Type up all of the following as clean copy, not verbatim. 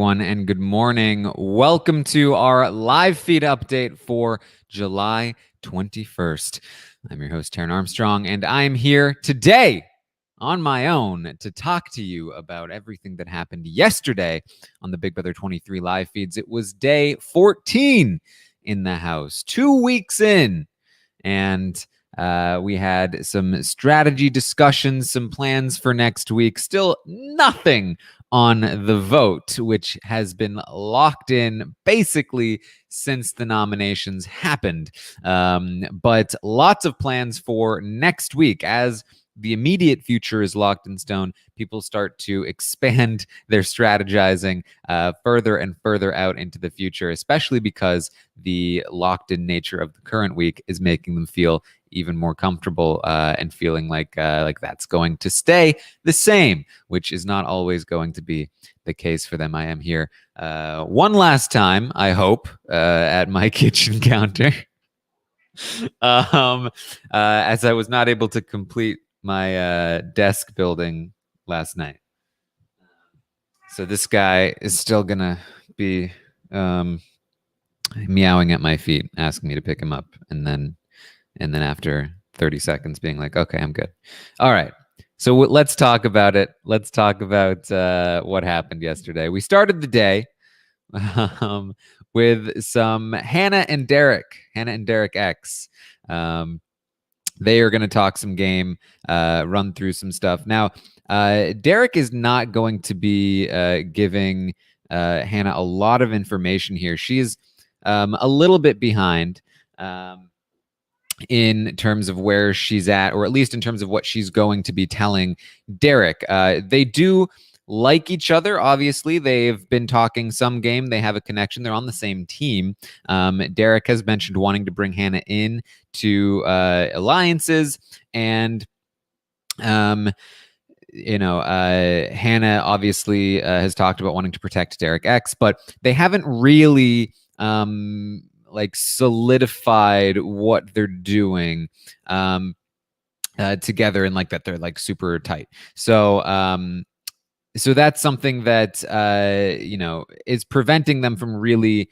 everyone, and good morning. Welcome to our live feed update for July 21st. I'm your host, Taran Armstrong, and I'm here today on my own to talk to you about everything that happened yesterday on the Big Brother 23 live feeds. It was day 14 in the house, 2 weeks in, and we had some strategy discussions, some plans for next week. Still nothing on the vote, which has been locked in basically since the nominations happened. But lots of plans for next week. As the immediate future is locked in stone, people start to expand their strategizing further and further out into the future, especially because the locked-in nature of the current week is making them feel even more comfortable and feeling like that's going to stay the same, which is not always going to be the case for them. I am here one last time, I hope, at my kitchen counter, as I was not able to complete my desk building last night. So this guy is still gonna be meowing at my feet, asking me to pick him up, and then after 30 seconds being like, okay, I'm good. All right. So let's talk about it. Let's talk about what happened yesterday. We started the day with some Hannah and Derek X. They are going to talk some game, run through some stuff. Now, Derek is not going to be giving Hannah a lot of information here. She's a little bit behind in terms of where she's at, or at least in terms of what she's going to be telling Derek. They do like each other. Obviously, they've been talking some game. They have a connection. They're on the same team. Derek has mentioned wanting to bring Hannah in to alliances, and Hannah obviously has talked about wanting to protect Derek X, but they haven't really solidified what they're doing together, and that they're super tight. So that's something that is preventing them from really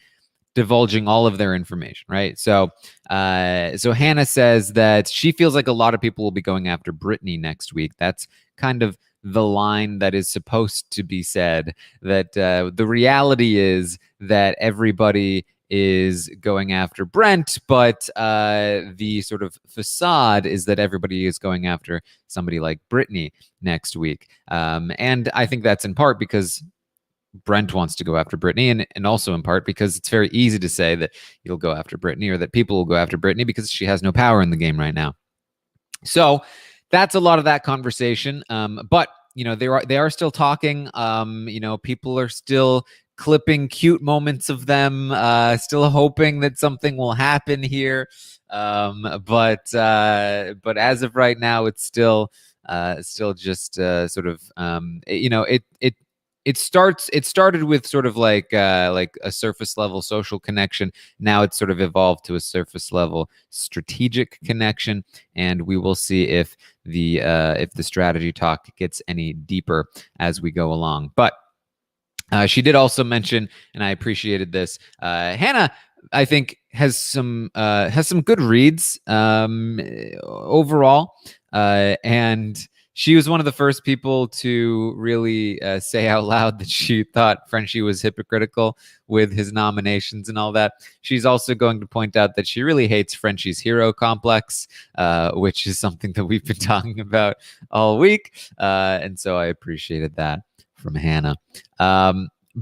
divulging all of their information, right? So Hannah says that she feels like a lot of people will be going after Brittany next week. That's kind of the line that is supposed to be said. That the reality is that everybody is going after Brent, but the sort of facade is that everybody is going after somebody like Brittany next week. And I think that's in part because Brent wants to go after Brittany, and also in part because it's very easy to say that you'll go after Brittany, or that people will go after Brittany, because she has no power in the game right now. So that's a lot of that conversation. But they are still talking. People are still clipping cute moments of them, still hoping that something will happen here. But as of right now, it's still just sort of it started with sort of like a surface level social connection. Now it's sort of evolved to a surface level strategic connection, and we will see if the strategy talk gets any deeper as we go along. But she did also mention, and I appreciated this, Hannah, I think, has some good reads overall, and she was one of the first people to really say out loud that she thought Frenchie was hypocritical with his nominations and all that. She's also going to point out that she really hates Frenchie's hero complex, which is something that we've been talking about all week, and so I appreciated that from Hannah.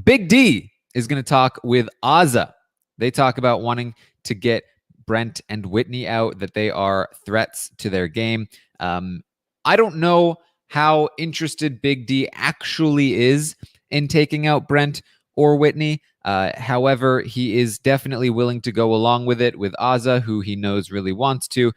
Big D is going to talk with Azah. They talk about wanting to get Brent and Whitney out, that they are threats to their game. I don't know how interested Big D actually is in taking out Brent or Whitney. However, he is definitely willing to go along with it with Azah, who he knows really wants to.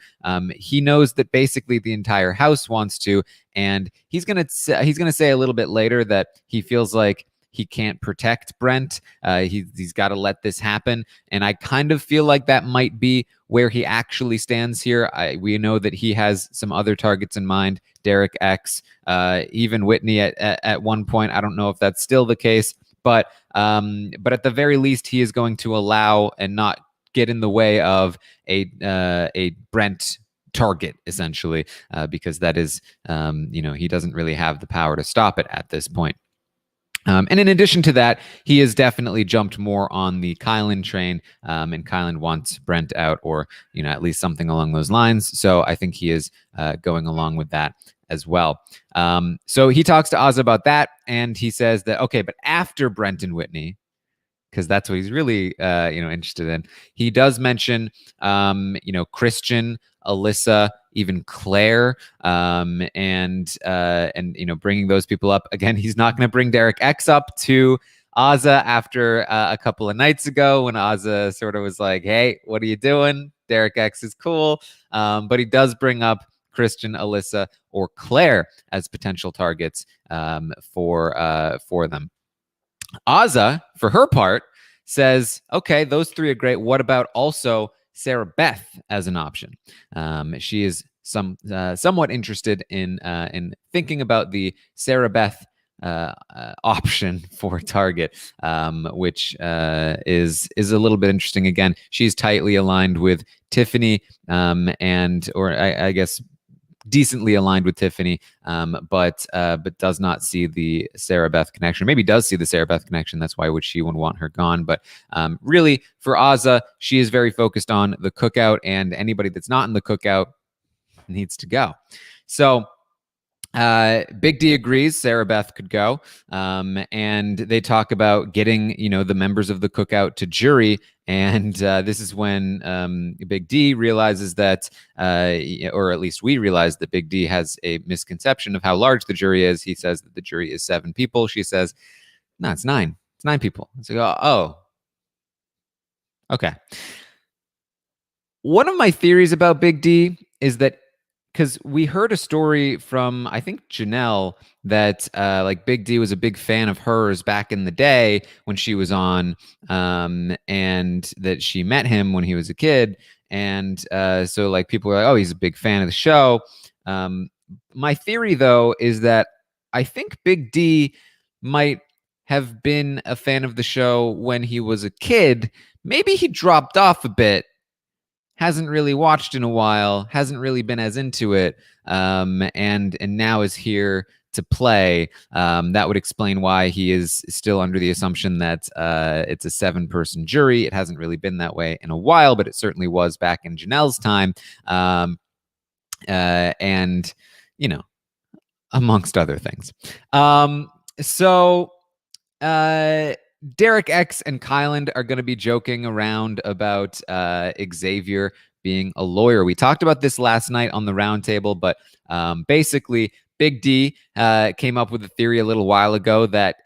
He knows that basically the entire house wants to, and he's gonna say a little bit later that he feels like he can't protect Brent. He's got to let this happen. And I kind of feel like that might be where he actually stands here. We know that he has some other targets in mind, Derek X, even Whitney at one point. I don't know if that's still the case, but But at the very least, he is going to allow and not get in the way of a Brent target, essentially, because that is, he doesn't really have the power to stop it at this point. And in addition to that, he has definitely jumped more on the Kylan train, and Kylan wants Brent out, or at least something along those lines. So I think he is going along with that as well. So he talks to Oz about that, and he says that, okay, but after Brent and Whitney, because that's what he's really interested in, he does mention Christian, Alyssa, even Claire, and bringing those people up. Again, he's not going to bring Derek X up to Ozza after a couple of nights ago when Ozza sort of was like, "Hey, what are you doing? Derek X is cool," but he does bring up Christian, Alyssa, or Claire as potential targets for them. Ozza, for her part, says, okay, those three are great. What about also Sarah Beth as an option? She is somewhat interested in thinking about the Sarah Beth option for target, which is a little bit interesting. Again, she's tightly aligned with Tiffany, or I guess decently aligned with Tiffany, but does not see the Sarah Beth connection. Maybe does see the Sarah Beth connection. That's why she would want her gone. But really, for Ozza, she is very focused on the cookout, and anybody that's not in the cookout needs to go. So Big D agrees Sarah Beth could go, and they talk about getting the members of the cookout to jury, and this is when Big D realizes that, or at least we realize that Big D has a misconception of how large the jury is. He says that the jury is 7 people. She says, no, it's 9. It's 9 people. It's like, oh, okay. One of my theories about Big D is that, because we heard a story from, I think, Janelle, that Big D was a big fan of hers back in the day when she was on, and that she met him when he was a kid. And so people were like, oh, he's a big fan of the show. My theory, though, is that I think Big D might have been a fan of the show when he was a kid. Maybe he dropped off a bit, hasn't really watched in a while, hasn't really been as into it, and now is here to play. That would explain why he is still under the assumption that it's a 7-person jury. It hasn't really been that way in a while, but it certainly was back in Janelle's time, and amongst other things. So Derek X and Kylan are going to be joking around about Xavier being a lawyer. We talked about this last night on the roundtable, but basically, Big D came up with a theory a little while ago that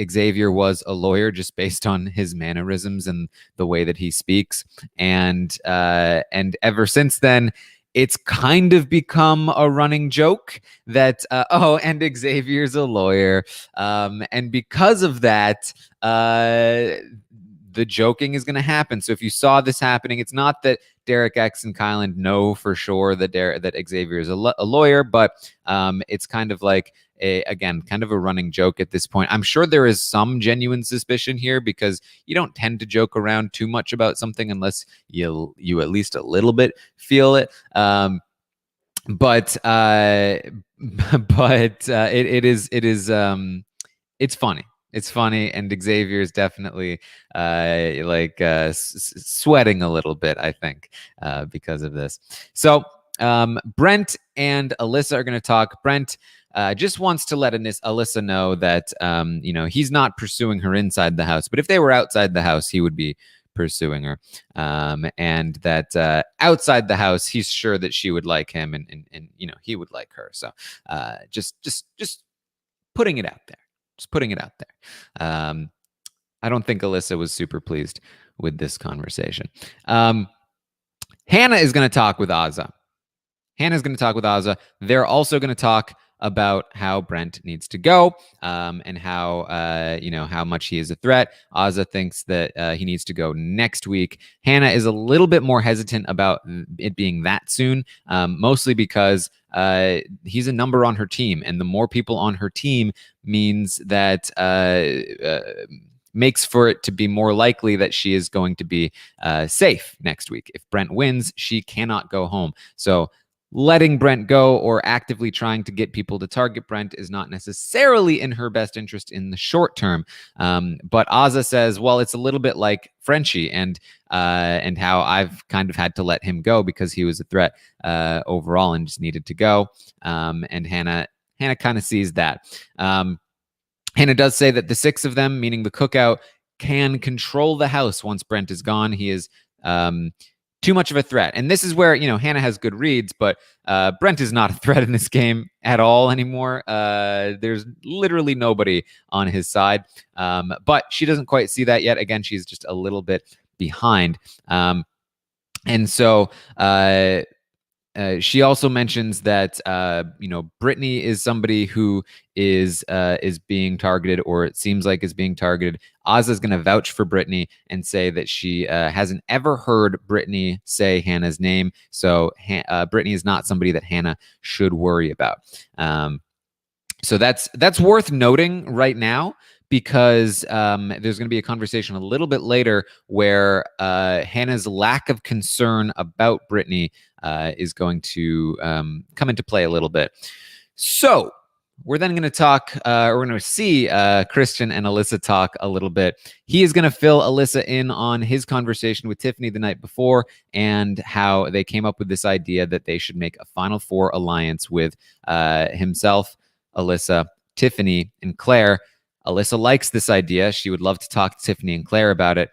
Xavier was a lawyer just based on his mannerisms and the way that he speaks, and ever since then, it's kind of become a running joke that, and Xavier's a lawyer. And because of that, the joking is going to happen. So if you saw this happening, it's not that Derek X and Kylan know for sure that Xavier is a lawyer, but it's kind of like kind of a running joke at this point. I'm sure there is some genuine suspicion here, because you don't tend to joke around too much about something unless you at least a little bit feel it. But it is it's funny. It's funny, and Xavier is definitely sweating a little bit, I think, because of this. So Brent and Alyssa are going to talk. Brent just wants to let Alyssa know that he's not pursuing her inside the house, but if they were outside the house, he would be pursuing her, and that outside the house, he's sure that she would like him, and he would like her. So just putting it out there. Just putting it out there. I don't think Alyssa was super pleased with this conversation. Hannah is going to talk with Ozza. They're also going to talk about how Brent needs to go, and how much he is a threat. Ozza thinks that he needs to go next week. Hannah is a little bit more hesitant about it being that soon, mostly because he's a number on her team, and the more people on her team means that makes for it to be more likely that she is going to be safe next week. If Brent wins, she cannot go home. So letting Brent go or actively trying to get people to target Brent is not necessarily in her best interest in the short term. But Azah says, well, it's a little bit like Frenchie and how I've kind of had to let him go because he was a threat overall and just needed to go. And Hannah kind of sees that. Hannah does say that the six of them, meaning the cookout, can control the house once Brent is gone. He is too much of a threat. And this is where, Hannah has good reads, but Brent is not a threat in this game at all anymore. There's literally nobody on his side. But she doesn't quite see that yet. Again, she's just a little bit behind. And so she also mentions that Brittany is somebody who is being targeted, or it seems like is being targeted. Azah is going to vouch for Brittany and say that she hasn't ever heard Brittany say Hannah's name, so Brittany is not somebody that Hannah should worry about. So that's worth noting right now, because there's going to be a conversation a little bit later where Hannah's lack of concern about Brittany is going to come into play a little bit. So we're then going to talk, we're going to see Christian and Alyssa talk a little bit. He is going to fill Alyssa in on his conversation with Tiffany the night before and how they came up with this idea that they should make a Final Four alliance with himself, Alyssa, Tiffany, and Claire. Alyssa likes this idea. She would love to talk to Tiffany and Claire about it.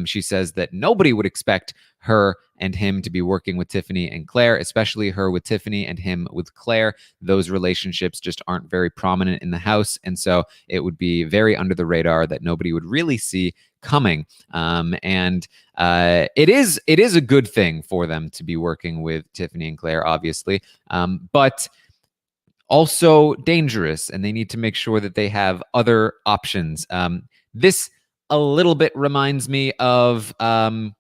She says that nobody would expect her and him to be working with Tiffany and Claire, especially her with Tiffany and him with Claire. Those relationships just aren't very prominent in the house. And so it would be very under the radar that nobody would really see coming. And it is a good thing for them to be working with Tiffany and Claire, obviously. But also dangerous, and they need to make sure that they have other options. This a little bit reminds me of, and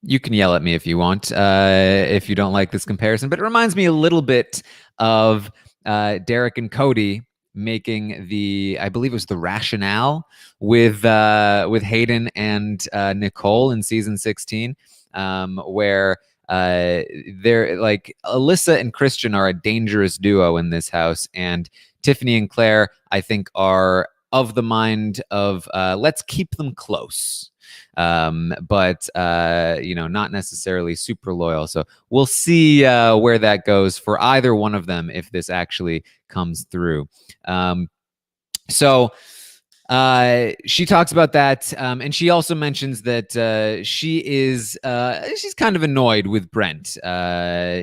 you can yell at me if you want, if you don't like this comparison, but it reminds me a little bit of Derek and Cody making I believe it was the Rationale with Hayden and Nicole in season 16, where they're like Alyssa and Christian are a dangerous duo in this house, and Tiffany and Claire, I think, are of the mind of let's keep them close, but not necessarily super loyal. So we'll see where that goes for either one of them if this actually comes through. So she talks about that, and she also mentions that she's kind of annoyed with Brent.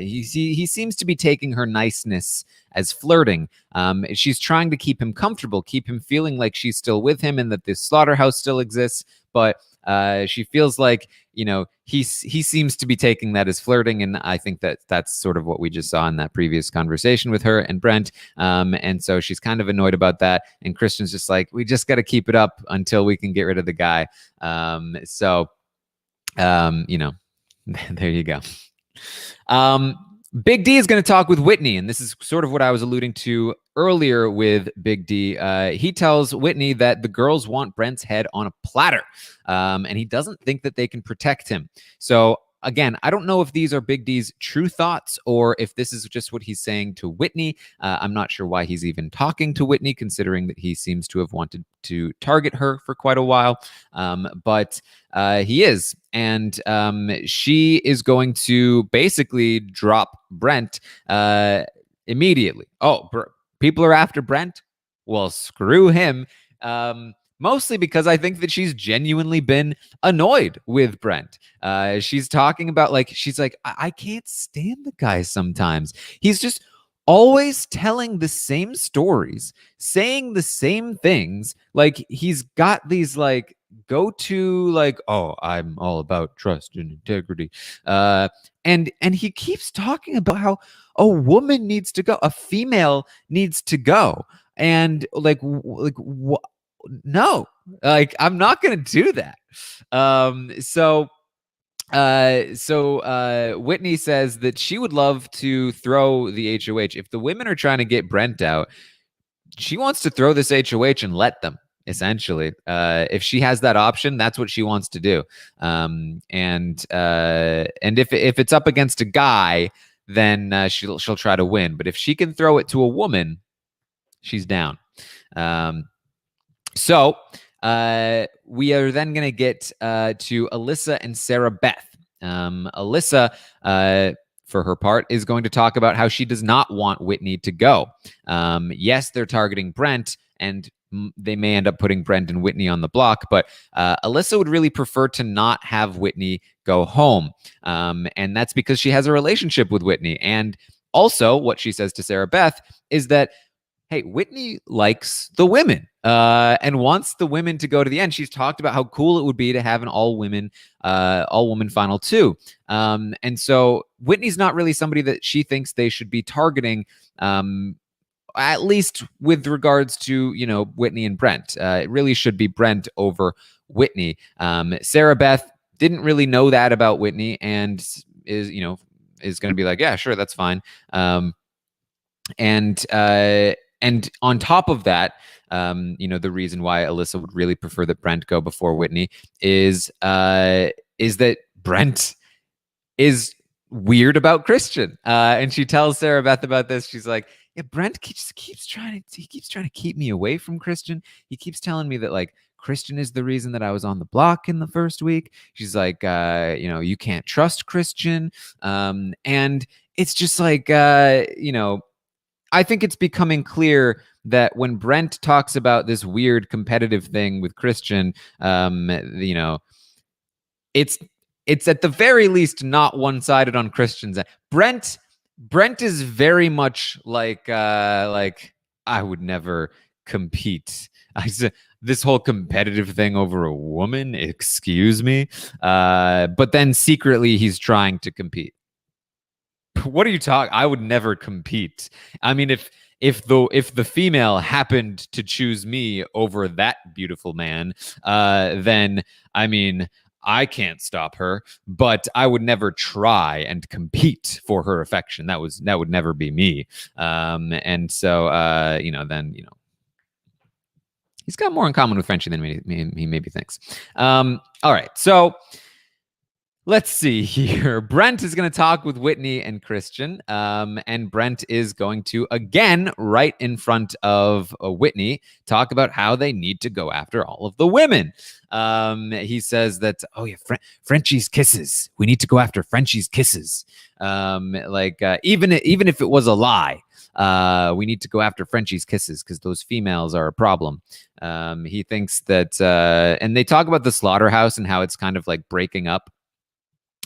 He seems to be taking her niceness as flirting. She's trying to keep him comfortable, keep him feeling like she's still with him and that this slaughterhouse still exists. But she feels like, he seems to be taking that as flirting. And I think that that's sort of what we just saw in that previous conversation with her and Brent. And so she's kind of annoyed about that. And Christian's just like, we just got to keep it up until we can get rid of the guy. There you go. Big D is going to talk with Whitney, and this is sort of what I was alluding to earlier with Big D. He tells Whitney that the girls want Brent's head on a platter, and he doesn't think that they can protect him. So again, I don't know if these are Big D's true thoughts or if this is just what he's saying to Whitney. I'm not sure why he's even talking to Whitney, considering that he seems to have wanted to target her for quite a while. But he is. And she is going to basically drop Brent immediately. Oh, people are after Brent? Well, screw him. Mostly because I think that she's genuinely been annoyed with Brent. She's talking about, she's like, I can't stand the guy sometimes. He's just always telling the same stories, saying the same things. Like, he's got these, go-to, oh, I'm all about trust and integrity. And he keeps talking about how a woman needs to go, a female needs to go. And no, I'm not going to do that. So Whitney says that she would love to throw the HOH. If the women are trying to get Brent out, she wants to throw this HOH and let them. Essentially, if she has that option, that's what she wants to do. And if it's up against a guy, then she'll try to win. But if she can throw it to a woman, she's down. So we are then going to get to Alyssa and Sarah Beth. Alyssa, for her part, is going to talk about how she does not want Whitney to go. Yes, they're targeting Brent, and they may end up putting Brent and Whitney on the block, but Alyssa would really prefer to not have Whitney go home. And that's because she has a relationship with Whitney. And also, what she says to Sarah Beth is that, hey, Whitney likes the women and wants the women to go to the end. She's talked about how cool it would be to have an all-woman final two. And so Whitney's not really somebody that she thinks they should be targeting, at least with regards to, Whitney and Brent. It really should be Brent over Whitney. Sarah Beth didn't really know that about Whitney and is going to be like, yeah, sure, that's fine. And on top of that, the reason why Alyssa would really prefer that Brent go before Whitney is that Brent is weird about Christian. And she tells Sarah Beth about this. She's like, yeah, Brent keeps trying to keep me away from Christian. He keeps telling me that, like, Christian is the reason that I was on the block in the first week. She's like, you can't trust Christian. And it's just like, I think it's becoming clear that when Brent talks about this weird competitive thing with Christian, it's at the very least not one-sided on Christian's end. Brent is very much like I would never compete. This whole competitive thing over a woman, excuse me. But then secretly he's trying to compete. What are you talking? I would never compete. I mean, if the female happened to choose me over that beautiful man, then I mean, I can't stop her, but I would never try and compete for her affection. That would never be me. And so, he's got more in common with Frenchie than he maybe thinks. All right, so let's see here. Brent is going to talk with Whitney and Christian, and Brent is going to, again, right in front of Whitney, talk about how they need to go after all of the women. He says that, oh yeah, Frenchie's kisses. We need to go after Frenchie's kisses. Even if it was a lie, we need to go after Frenchie's kisses because those females are a problem. He thinks that, and they talk about the slaughterhouse and how it's kind of like breaking up.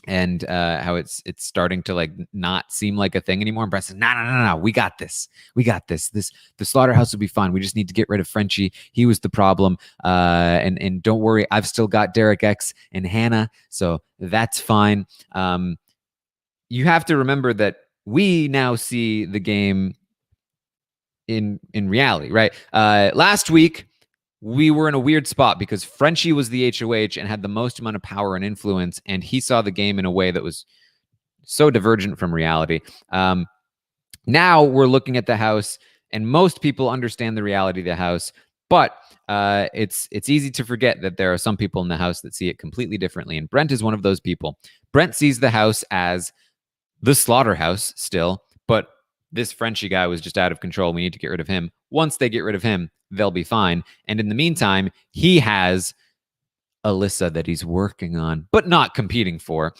And how it's starting to like not seem like a thing anymore. And Brent says, no, we got this. The slaughterhouse will be fine. We just need to get rid of Frenchie. He was the problem. And don't worry, I've still got Derek X and Hannah, so that's fine. You have to remember that we now see the game in reality, right? Last week, we were in a weird spot because Frenchie was the HOH and had the most amount of power and influence, and he saw the game in a way that was so divergent from reality. Now we're looking at the house, and most people understand the reality of the house, but it's easy to forget that there are some people in the house that see it completely differently, and Brent is one of those people. Brent sees the house as the slaughterhouse still, but this Frenchie guy was just out of control. We need to get rid of him. Once they get rid of him, they'll be fine. And in the meantime, he has Alyssa that he's working on, but not competing for.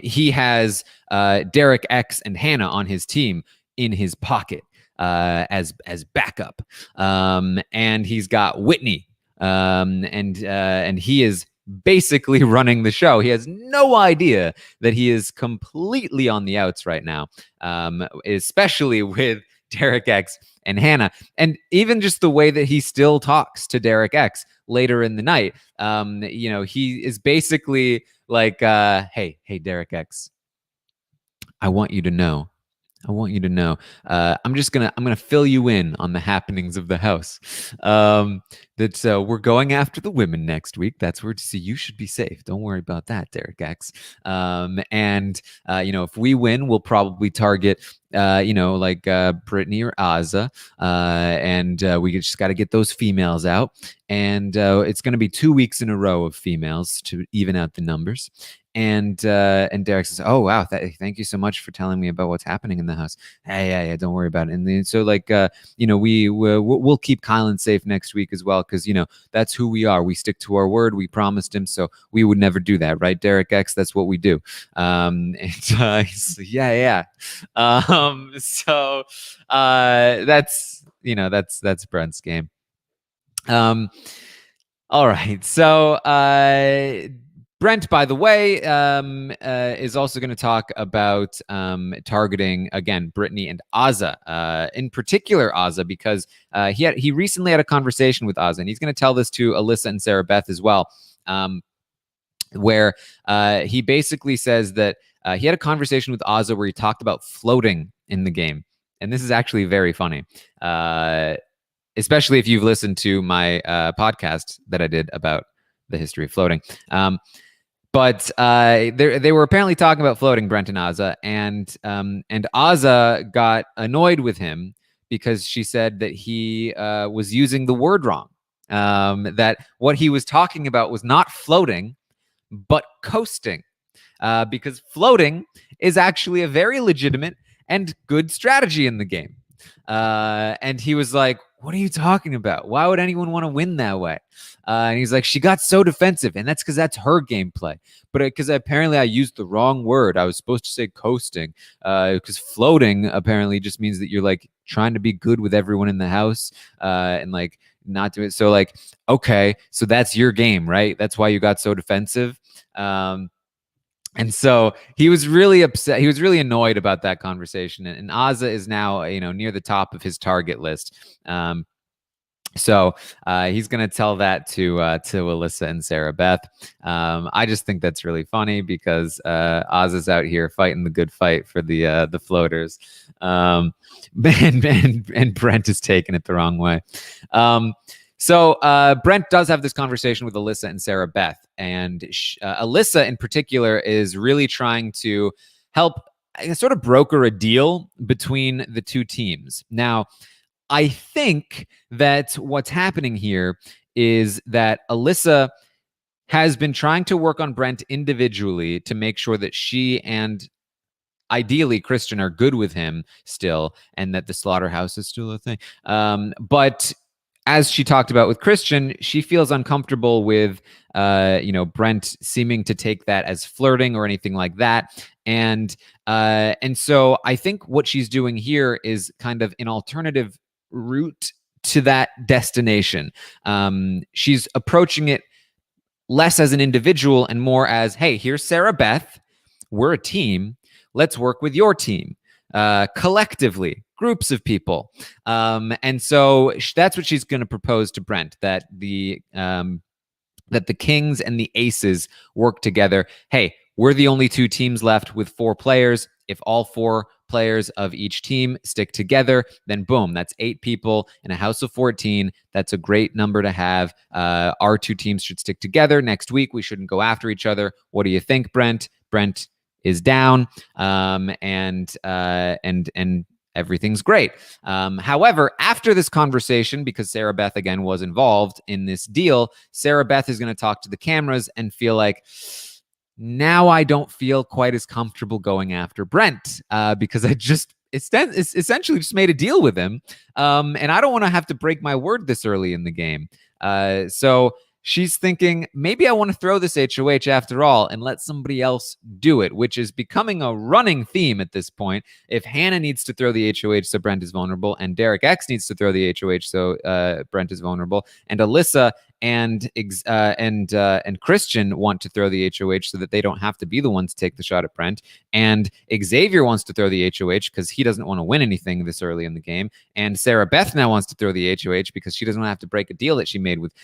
He has Derek X and Hannah on his team in his pocket as backup. And he's got Whitney. And he is basically running the show. He has no idea that he is completely on the outs right now, especially with Derek X and Hannah. And even just the way that he still talks to Derek X later in the night, he is basically like, hey, Derek X, I want you to know I want you to know. I'm gonna fill you in on the happenings of the house. Um, that we're going after the women next week. That's where to see you should be safe. Don't worry about that, Derek X. And if we win, we'll probably target like Brittany or Azza, and we just got to get those females out. And it's going to be 2 weeks in a row of females to even out the numbers. And Derek says, "Oh wow, thank you so much for telling me about what's happening in the house. Hey, yeah, don't worry about it." And then, so like we'll keep Kylan safe next week as well, because that's who we are. We stick to our word. We promised him, so we would never do that, right, Derek X? That's what we do. Yeah. So that's Brent's game. All right, so Brent, by the way, is also going to talk about targeting, again, Brittany and Azza, in particular Azza, because he recently had a conversation with Azza, and he's going to tell this to Alyssa and Sarah Beth as well, where he basically says that he had a conversation with Azza where he talked about floating in the game. And this is actually very funny, especially if you've listened to my podcast that I did about the history of floating. But they were apparently talking about floating, Brent and Azza, and Azza got annoyed with him because she said that he was using the word wrong. That what he was talking about was not floating, but coasting, because floating is actually a very legitimate and good strategy in the game. And he was like, "What are you talking about? Why would anyone want to win that way?" And he's like, "She got so defensive, and that's because that's her gameplay. But because apparently I used the wrong word. I was supposed to say coasting, because floating apparently just means that you're like trying to be good with everyone in the house, and like not do it. So like, okay, so that's your game, right? That's why you got so defensive." And so he was really upset. He was really annoyed about that conversation. And Azza is now, near the top of his target list. So he's going to tell that to Alyssa and Sarah Beth. I just think that's really funny because Azza's out here fighting the good fight for the floaters, and Brent is taking it the wrong way. So Brent does have this conversation with Alyssa and Sarah Beth, and Alyssa in particular is really trying to help sort of broker a deal between the two teams. Now, I think that what's happening here is that Alyssa has been trying to work on Brent individually to make sure that she and ideally Christian are good with him still, and that the slaughterhouse is still a thing. But as she talked about with Christian, she feels uncomfortable with, Brent seeming to take that as flirting or anything like that. And so I think what she's doing here is kind of an alternative route to that destination. She's approaching it less as an individual and more as, hey, here's Sarah Beth. We're a team. Let's work with your team. Collectively, groups of people. And so that's what she's going to propose to Brent, that the kings and the aces work together. Hey, we're the only two teams left with 4 players. If all 4 players of each team stick together, then boom, that's 8 people in a house of 14. That's a great number to have. Our 2 teams should stick together. Next week, we shouldn't go after each other. What do you think, Brent? Brent is down, and everything's great. However, after this conversation, because Sarah Beth again was involved in this deal, Sarah Beth is going to talk to the cameras and feel like, now I don't feel quite as comfortable going after Brent, because I just essentially just made a deal with him, and I don't want to have to break my word this early in the game. So she's thinking, maybe I want to throw this HOH after all and let somebody else do it, which is becoming a running theme at this point. If Hannah needs to throw the HOH so Brent is vulnerable, and Derek X needs to throw the HOH so Brent is vulnerable, and Alyssa and Christian want to throw the HOH so that they don't have to be the ones to take the shot at Brent, and Xavier wants to throw the HOH because he doesn't want to win anything this early in the game, and Sarah Beth now wants to throw the HOH because she doesn't want to have to break a deal that she made with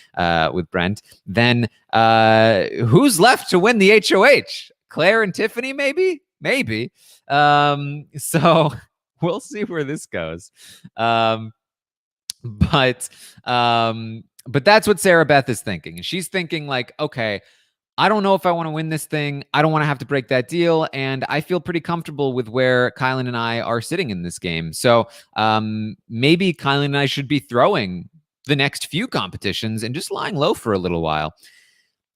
Brent. Then who's left to win the HOH? Claire and Tiffany, maybe. So we'll see where this goes. But that's what Sarah Beth is thinking. And she's thinking like, okay, I don't know if I want to win this thing. I don't want to have to break that deal. And I feel pretty comfortable with where Kylan and I are sitting in this game. So maybe Kylan and I should be throwing the next few competitions and just lying low for a little while.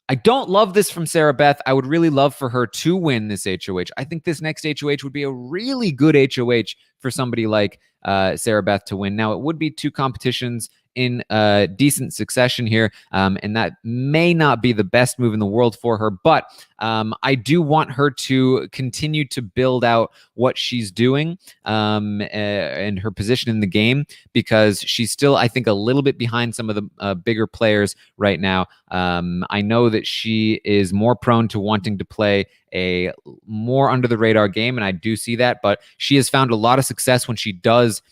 I don't love this from Sarah Beth. I would really love for her to win this HOH. I think this next HOH would be a really good HOH for somebody like Sarah Beth to win. Now, it would be 2 competitions in decent succession here, and that may not be the best move in the world for her, but I do want her to continue to build out what she's doing and her position in the game, because she's still, I think, a little bit behind some of the bigger players right now. I know that she is more prone to wanting to play a more under the radar game, and I do see that, but she has found a lot of success when she does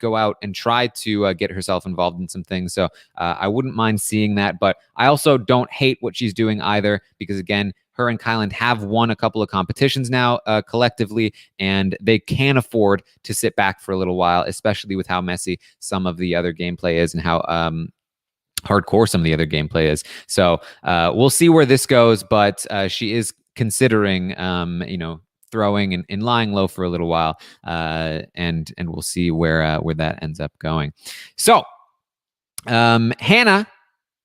go out and try to get herself involved in some things. So I wouldn't mind seeing that, but I also don't hate what she's doing either, because again, her and Kylan have won a couple of competitions now collectively, and they can afford to sit back for a little while, especially with how messy some of the other gameplay is and how hardcore some of the other gameplay is. So we'll see where this goes, but she is considering, throwing and lying low for a little while, and we'll see where that ends up going. So Hannah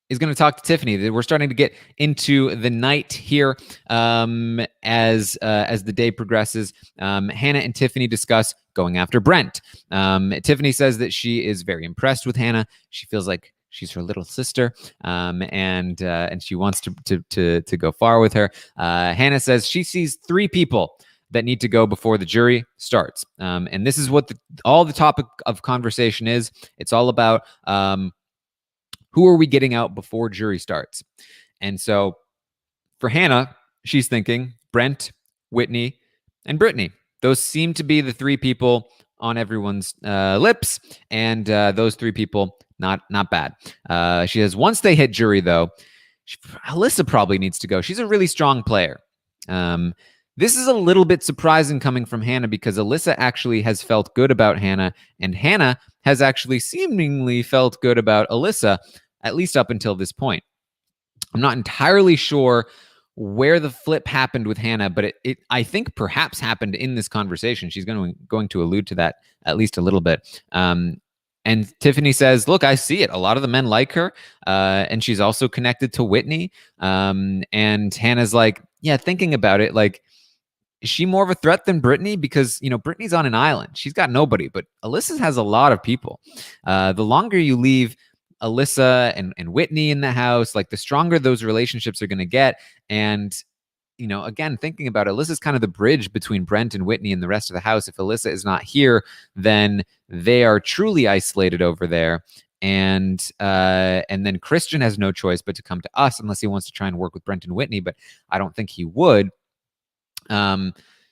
is going to talk to Tiffany. We're starting to get into the night here as the day progresses. Hannah and Tiffany discuss going after Brent. Tiffany says that she is very impressed with Hannah. She feels like she's her little sister, and she wants to go far with her. Hannah says she sees 3 people that need to go before the jury starts, and this is what all the topic of conversation is. It's all about who are we getting out before jury starts? And so for Hannah, she's thinking Brent, Whitney, and Brittany. Those seem to be the 3 people on everyone's lips, and those 3 people, not bad. She says once they hit jury, though, Alyssa probably needs to go. She's a really strong player. This is a little bit surprising coming from Hannah, because Alyssa actually has felt good about Hannah, and Hannah has actually seemingly felt good about Alyssa, at least up until this point. I'm not entirely sure where the flip happened with Hannah, but it I think perhaps happened in this conversation. She's going to allude to that at least a little bit. And Tiffany says, look, I see it. A lot of the men like her. And she's also connected to Whitney. And Hannah's like, yeah, thinking about it, like, is she more of a threat than Brittany? Because, Brittany's on an island. She's got nobody, but Alyssa has a lot of people. The longer you leave Alyssa and Whitney in the house, like, the stronger those relationships are going to get. And, again, thinking about it, Alyssa's kind of the bridge between Brent and Whitney and the rest of the house. If Alyssa is not here, then they are truly isolated over there. And then Christian has no choice but to come to us unless he wants to try and work with Brent and Whitney, but I don't think he would.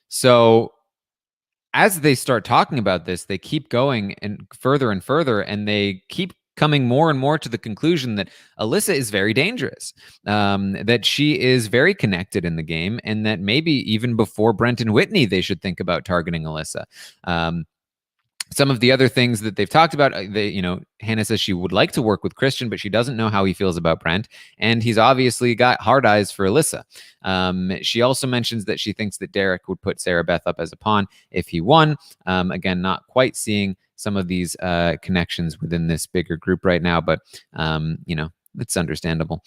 So as they start talking about this, they keep going and further, and they keep coming more and more to the conclusion that Alyssa is very dangerous, that she is very connected in the game, and that maybe even before Brent and Whitney, they should think about targeting Alyssa. Some of the other things that they've talked about, Hannah says she would like to work with Christian, but she doesn't know how he feels about Brent. And he's obviously got hard eyes for Alyssa. She also mentions that she thinks that Derek would put Sarah Beth up as a pawn if he won. Again, not quite seeing some of these connections within this bigger group right now, but, it's understandable.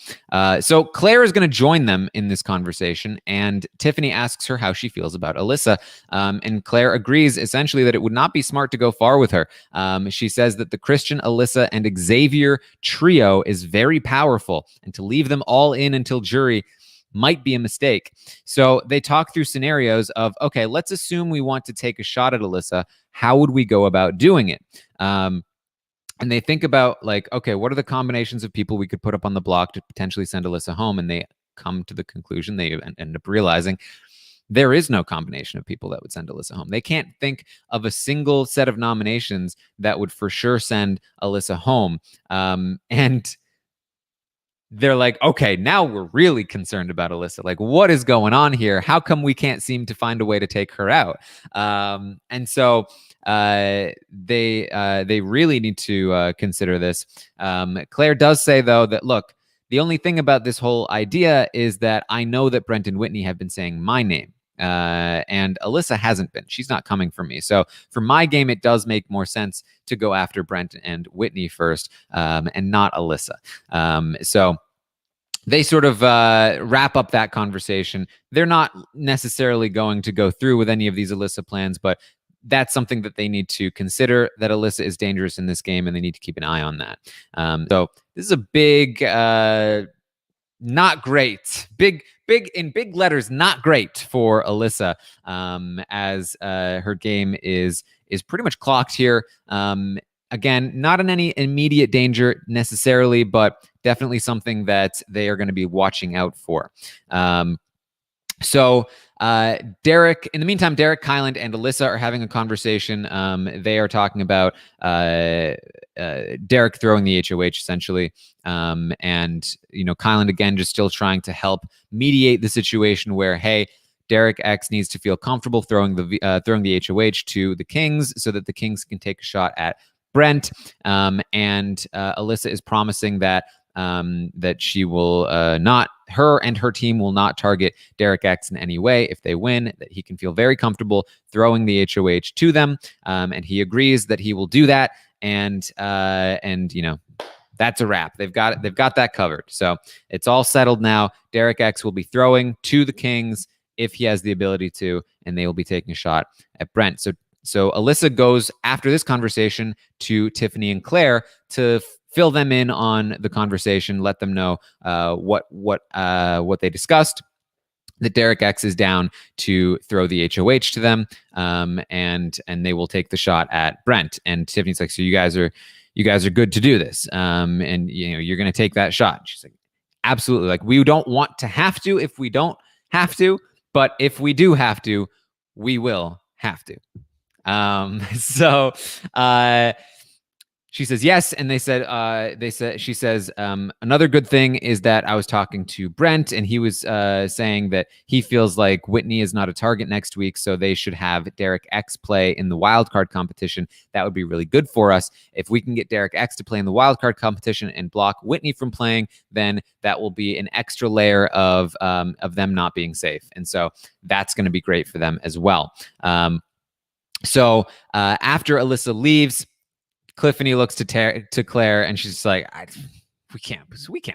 So Claire is going to join them in this conversation, and Tiffany asks her how she feels about Alyssa. And Claire agrees essentially that it would not be smart to go far with her. She says that the Christian, Alyssa, and Xavier trio is very powerful, and to leave them all in until jury might be a mistake. So they talk through scenarios of, okay, let's assume we want to take a shot at Alyssa. How would we go about doing it? And they think about, like, okay, what are the combinations of people we could put up on the block to potentially send Alyssa home? And they come to the conclusion, they end up realizing there is no combination of people that would send Alyssa home. They can't think of a single set of nominations that would for sure send Alyssa home. And they're like, okay, now we're really concerned about Alyssa. Like, what is going on here? How come we can't seem to find a way to take her out? And so they really need to consider this. Claire does say, though, that look, the only thing about this whole idea is that I know that Brent and Whitney have been saying my name. And Alyssa hasn't been. She's not coming for me. So for my game, it does make more sense to go after Brent and Whitney first, and not Alyssa. So they sort of wrap up that conversation. They're not necessarily going to go through with any of these Alyssa plans, but that's something that they need to consider, that Alyssa is dangerous in this game, and they need to keep an eye on that. So this is a big, not great, big in big letters, not great for Alyssa, as her game is pretty much clocked here. Again, not in any immediate danger necessarily, but definitely something that they are going to be watching out for. So Derek, in the meantime, Derek, Kyland, and Alyssa are having a conversation. They are talking about Derek throwing the HOH, essentially. And, Kyland, again, just still trying to help mediate the situation where, hey, Derek X needs to feel comfortable throwing the HOH to the Kings so that the Kings can take a shot at Brent. And Alyssa is promising that she will not, her and her team will not target Derek X in any way if they win, that he can feel very comfortable throwing the HOH to them. And he agrees that he will do that. And that's a wrap. They've got that covered. So it's all settled now. Derek X will be throwing to the Kings if he has the ability to, and they will be taking a shot at Brent. So Alyssa goes after this conversation to Tiffany and Claire to fill them in on the conversation, let them know what they discussed, that Derek X is down to throw the HOH to them, and they will take the shot at Brent. And Tiffany's like, so you guys are good to do this, and you're going to take that shot. She's like, absolutely. Like, we don't want to have to if we don't have to, but if we do have to, we will have to. She says yes, and she says another good thing is that I was talking to Brent, and he was saying that he feels like Whitney is not a target next week, so they should have Derek X play in the wildcard competition. That would be really good for us. If we can get Derek X to play in the wildcard competition and block Whitney from playing, then that will be an extra layer of them not being safe, and so that's going to be great for them as well. So after Alyssa leaves, Tiffany looks to Claire, and she's just like, we can't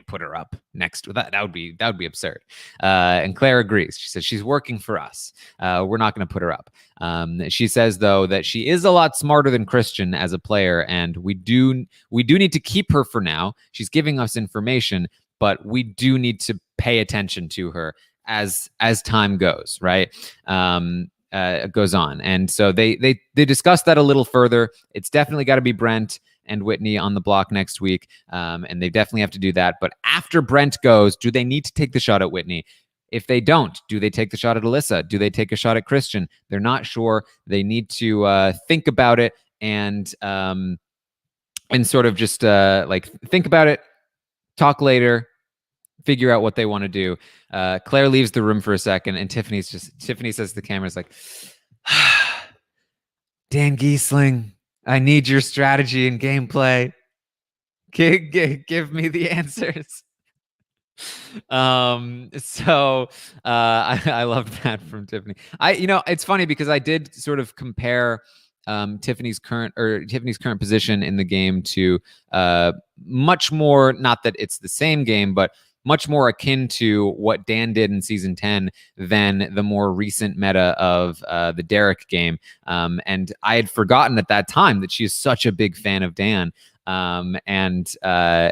put her up next to that. That would be absurd. And Claire agrees. She says she's working for us. We're not going to put her up. She says, though, that she is a lot smarter than Christian as a player, and we do need to keep her for now. She's giving us information, but we do need to pay attention to her as time goes, right? Goes on. And so they discuss that a little further. It's definitely got to be Brent and Whitney on the block next week. And they definitely have to do that. But after Brent goes, do they need to take the shot at Whitney? If they don't, do they take the shot at Alyssa? Do they take a shot at Christian? They're not sure. They need to think about it and sort of just think about it, talk later, figure out what they want to do. Claire leaves the room for a second, and Tiffany says to the camera, like, Dan Giesling, I need your strategy and gameplay. Give me the answers. So I love that from Tiffany. It's funny because I did sort of compare Tiffany's current position in the game to much more, not that it's the same game, but much more akin to what Dan did in season 10 than the more recent meta of the Derek game. And I had forgotten at that time that she is such a big fan of Dan. And I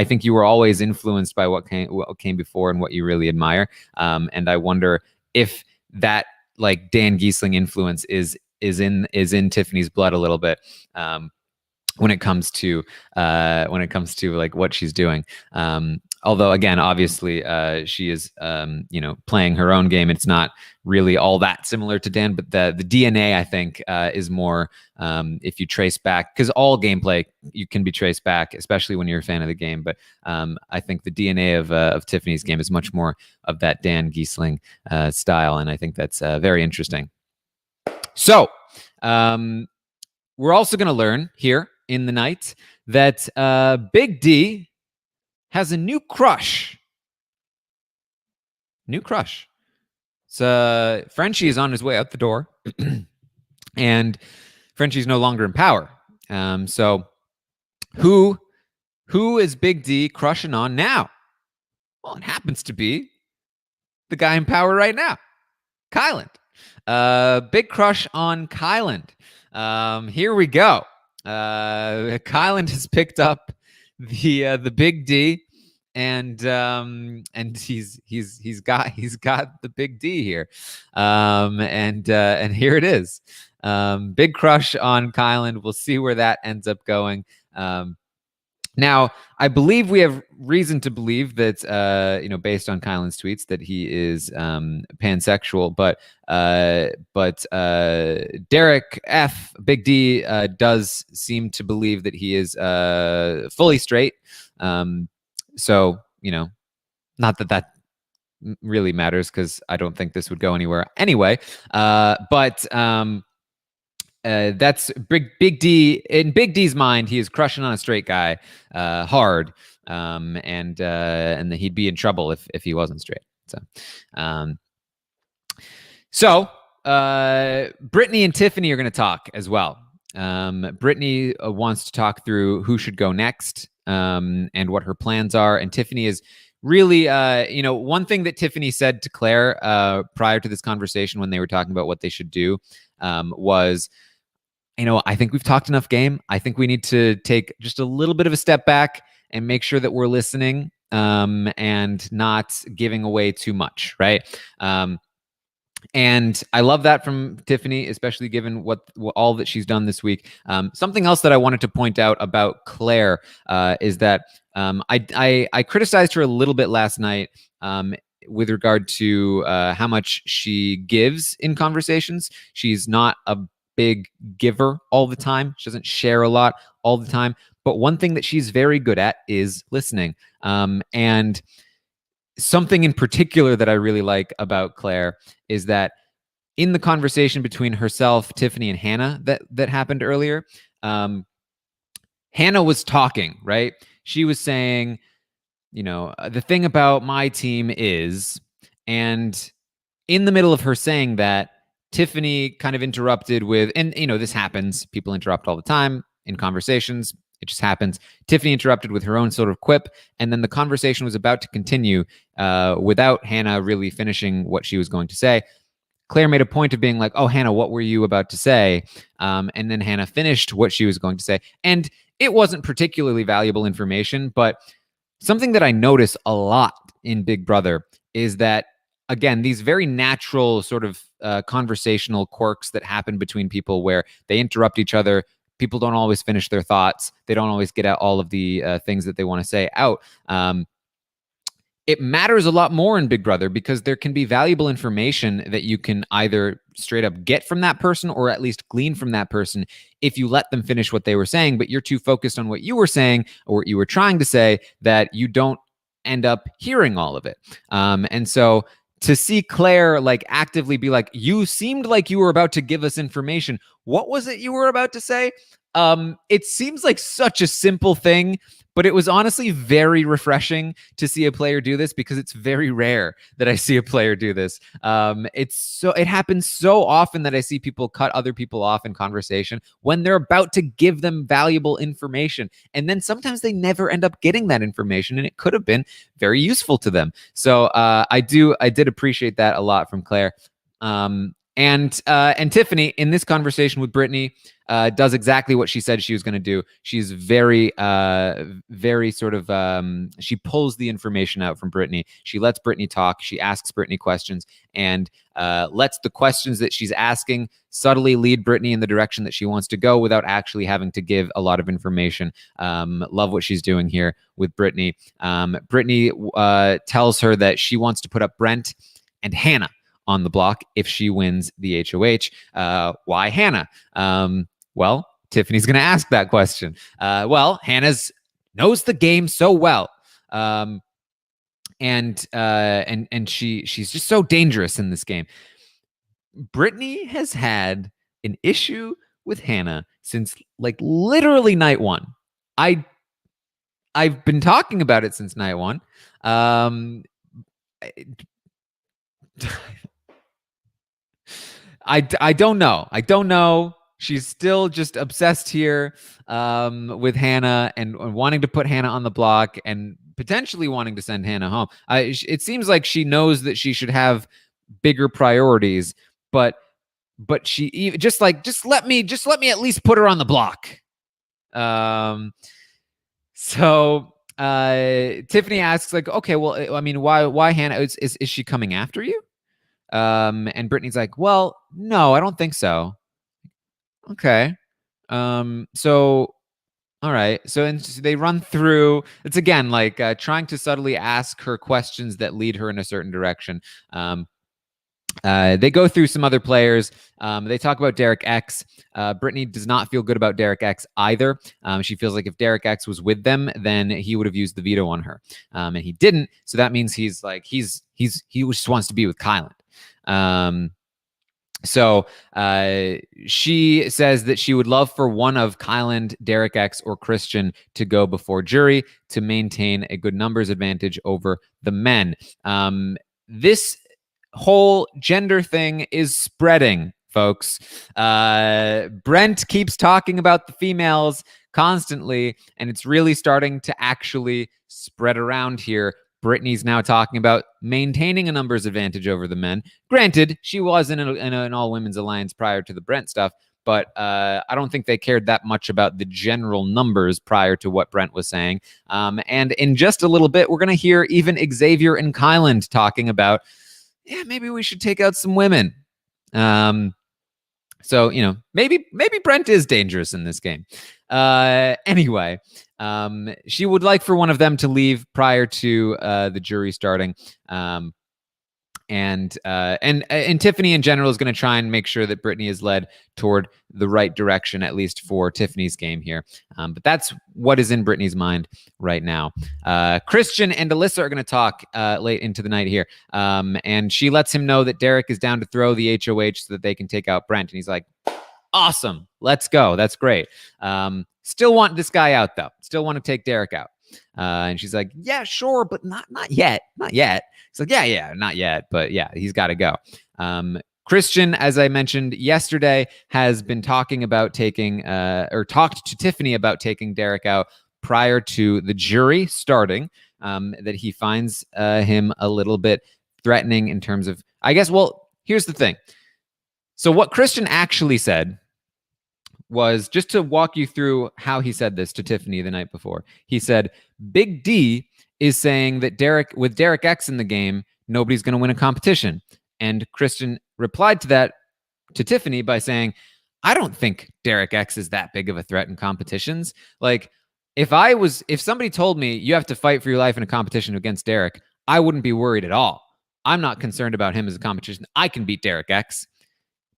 think you were always influenced by what came before and what you really admire. And I wonder if that like Dan Giesling influence is in Tiffany's blood a little bit. When it comes to like what she's doing. Although, again, obviously, she is, playing her own game. It's not really all that similar to Dan, but the DNA, I think, is more if you trace back, because all gameplay you can be traced back, especially when you're a fan of the game. But I think the DNA of Tiffany's game is much more of that Dan Giesling style, and I think that's very interesting. So we're also going to learn here in the night that Big D has a new crush. So Frenchie is on his way out the door, and Frenchie's no longer in power. So who is Big D crushing on now? Well, it happens to be the guy in power right now, Kyland. Big crush on Kyland. Here we go. Kyland has picked up the Big D, and he's got the Big D here, and here it is. Big crush on Kyland. We'll see where that ends up going. Now, I believe we have reason to believe that, based on Kyland's tweets, that he is pansexual. But Derek F. Big D does seem to believe that he is fully straight. So, not that really matters, because I don't think this would go anywhere anyway. But that's Big D. In Big D's mind, he is crushing on a straight guy hard, and that he'd be in trouble if he wasn't straight. So Brittany and Tiffany are going to talk as well. Brittany wants to talk through who should go next, and what her plans are. And Tiffany is really, one thing that Tiffany said to Claire prior to this conversation when they were talking about what they should do was, I think we've talked enough game. I think we need to take just a little bit of a step back and make sure that we're listening and not giving away too much, right? And I love that from Tiffany, especially given what all that she's done this week. Something else that I wanted to point out about Claire is that I criticized her a little bit last night with regard to how much she gives in conversations. She's not a big giver all the time. She doesn't share a lot all the time. But one thing that she's very good at is listening. And something in particular that I really like about Claire is that in the conversation between herself, Tiffany, and Hannah that happened earlier, Hannah was talking, right? She was saying, the thing about my team is, and in the middle of her saying that, Tiffany kind of interrupted with, and this happens. People interrupt all the time in conversations. It just happens. Tiffany interrupted with her own sort of quip, and then the conversation was about to continue without Hannah really finishing what she was going to say. Claire made a point of being like, "Oh, Hannah, what were you about to say?" And then Hannah finished what she was going to say. And it wasn't particularly valuable information, but something that I notice a lot in Big Brother is that, again, these very natural sort of conversational quirks that happen between people where they interrupt each other. People don't always finish their thoughts. They don't always get out all of the things that they want to say out. It matters a lot more in Big Brother because there can be valuable information that you can either straight up get from that person or at least glean from that person if you let them finish what they were saying, but you're too focused on what you were saying or what you were trying to say that you don't end up hearing all of it. And so to see Claire actively be like, "You seemed like you were about to give us information. What was it you were about to say?" It seems like such a simple thing, but it was honestly very refreshing to see a player do this because it's very rare that I see a player do this. It happens so often that I see people cut other people off in conversation when they're about to give them valuable information. And then sometimes they never end up getting that information, and it could have been very useful to them. So I did appreciate that a lot from Claire. And Tiffany, in this conversation with Brittany, does exactly what she said she was going to do. She's very sort of, she pulls the information out from Brittany. She lets Brittany talk. She asks Brittany questions and lets the questions that she's asking subtly lead Brittany in the direction that she wants to go without actually having to give a lot of information. Love what she's doing here with Brittany. Brittany tells her that she wants to put up Brent and Hannah on the block if she wins the HOH. Why Hannah? Well, Tiffany's going to ask that question. Well, Hannah's knows the game so well. And she's just so dangerous in this game. Brittany has had an issue with Hannah since like literally night one. I've been talking about it since night one. I don't know. I don't know. She's still just obsessed here with Hannah and wanting to put Hannah on the block and potentially wanting to send Hannah home. It seems like she knows that she should have bigger priorities, but she just let me at least put her on the block. So Tiffany asks like, okay, well, I mean, why Hannah? Is she coming after you? And Brittany's like, well, no, I don't think so. Okay. So, all right. So, and they run through, it's again, like trying to subtly ask her questions that lead her in a certain direction. They go through some other players. They talk about Derek X. Brittany does not feel good about Derek X either. She feels like if Derek X was with them, then he would have used the veto on her, and he didn't. So that means he just wants to be with Kyland. So she says that she would love for one of Kyland, Derek X, or Christian to go before jury to maintain a good numbers advantage over the men. This whole gender thing is spreading, folks. Brent keeps talking about the females constantly, and it's really starting to actually spread around here. Brittany's now talking about maintaining a numbers advantage over the men. Granted, she was in an all-women's alliance prior to the Brent stuff, but I don't think they cared that much about the general numbers prior to what Brent was saying. And in just a little bit, we're going to hear even Xavier and Kyland talking about, yeah, maybe we should take out some women. So, you know, maybe Brent is dangerous in this game. Anyway, she would like for one of them to leave prior to the jury starting. And Tiffany in general is going to try and make sure that Brittany is led toward the right direction, at least for Tiffany's game here. But that's what is in Brittany's mind right now. Christian and Alyssa are going to talk late into the night here. And she lets him know that Derek is down to throw the HOH so that they can take out Brent. And he's like, awesome, let's go. That's great. Still want this guy out, though. Still want to take Derek out. And she's like, yeah, sure, but not yet. Not yet. It's like, yeah, not yet. But yeah, he's got to go. Christian, as I mentioned yesterday, has been talking about taking or talked to Tiffany about taking Derek out prior to the jury starting, that he finds him a little bit threatening in terms of, I guess, well, here's the thing. So what Christian actually said was, just to walk you through how he said this to Tiffany the night before. He said, Big D is saying that with Derek X in the game, nobody's going to win a competition. And Christian replied to that to Tiffany by saying, I don't think Derek X is that big of a threat in competitions. Like, if somebody told me you have to fight for your life in a competition against Derek, I wouldn't be worried at all. I'm not concerned about him as a competition. I can beat Derek X.